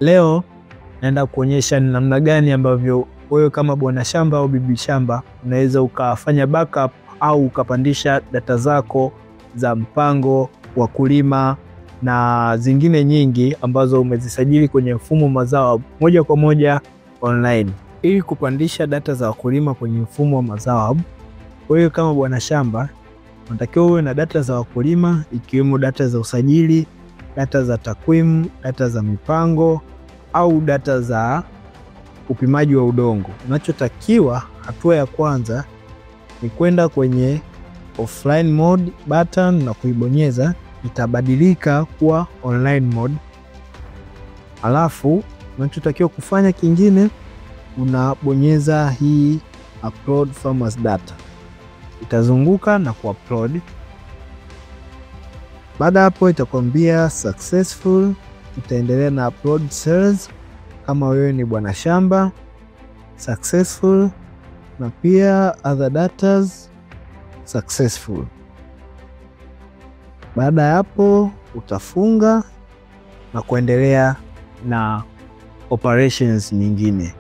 Leo naenda kuonyesha ni namna gani ambavyo wewe kama bwana shamba au bibi shamba unaweza ukafanya backup au ukapandisha data zako za mpango wa kulima na zingine nyingi ambazo umezisajili kwenye mfumo mazao moja kwa moja online. Ili kupandisha data za wakulima kwenye mfumo wa mazao, wewe kama bwana shamba unatakiwa uwe na data za wakulima, ikiwemo data za usajili, data za takwimu, data za mipango au data za upimaji wa udongo. Unachotakiwa, hatua ya kwanza ni kwenda kwenye offline mode button na kuibonyeza, itabadilika kuwa online mode. Alafu unachotakiwa kufanya kingine, unabonyeza hii upload farmers data, itazunguka na kuupload. Baada hapo itakwambia successful, itaendelea na upload cells kama wewe ni bwana shamba, successful, na pia other data successful. Baada ya hapo utafunga na kuendelea na operations nyingine.